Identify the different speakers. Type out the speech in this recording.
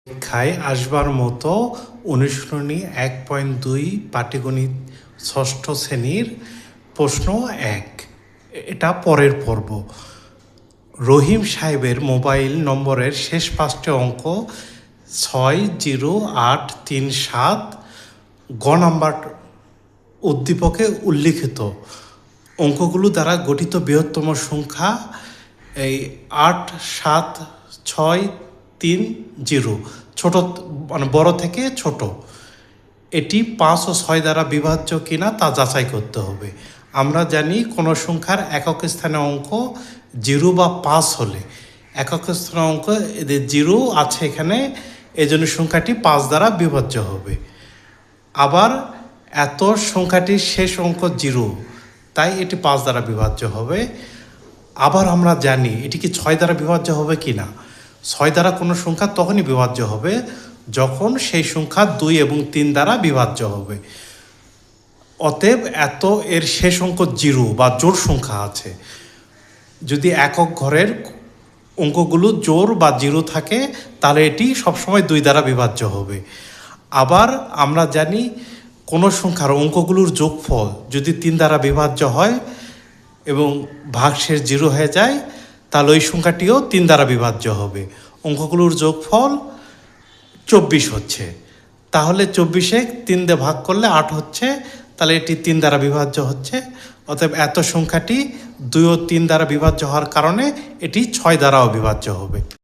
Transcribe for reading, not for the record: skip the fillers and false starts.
Speaker 1: পরীক্ষায় আসবার মতো অনুশীলনী ১.২ পাটিগণিত ষষ্ঠ শ্রেণীর প্রশ্ন ১। এটা পরের পর্ব। রহিম সাহেবের মোবাইল নম্বরের শেষ ৫টি অঙ্ক ৬০৮৩৭ গ নাম্বার উদ্দীপকে উল্লিখিত অঙ্কগুলো দ্বারা গঠিত বৃহত্তম সংখ্যা এই ৮৭৬৩০, ছোট মানে বড় থেকে ছোট। এটি ৫ ও ৬ দ্বারা বিভাজ্য কিনা তা যাচাই করতে হবে। আমরা জানি কোনো সংখ্যার একক স্থানে অঙ্ক 0 বা ৫ হলে একক স্থানে অঙ্ক এদের 0 আছে এখানে, এজন্য সংখ্যাটি ৫ দ্বারা বিভাজ্য হবে। আবার এত সংখ্যাটির শেষ অঙ্ক 0, তাই এটি ৫ দ্বারা বিভাজ্য হবে। আবার আমরা জানি এটি কি ৬ দ্বারা বিভাজ্য হবে কি না। ৬ দ্বারা কোনো সংখ্যা তখনই বিভাজ্য হবে যখন সেই সংখ্যা 2 এবং 3 দ্বারা বিভাজ্য হবে। অতএব এত এর শেষ অঙ্ক 0 বা জোড় সংখ্যা আছে। যদি একক ঘরের অঙ্কগুলো জোড় বা 0 থাকে তাহলে এটি সবসময় 2 দ্বারা বিভাজ্য হবে। আবার আমরা জানি কোনো সংখ্যার অঙ্কগুলোর যোগফল যদি 3 দ্বারা বিভাজ্য হয় এবং ভাগশেষ 0 হয়ে যায় তাহলে ওই সংখ্যাটিও 3 দ্বারা বিভাজ্য হবে। অঙ্কগুলোর যোগফল 24 হচ্ছে, তাহলে 24-এ 3 দিয়ে ভাগ করলে 8 হচ্ছে, তাহলে এটি 3 দ্বারা বিভাজ্য হচ্ছে। অতএব এত সংখ্যাটি 2 ও 3 দ্বারা বিভাজ্য হওয়ার কারণে এটি 6 দ্বারাও বিভাজ্য হবে।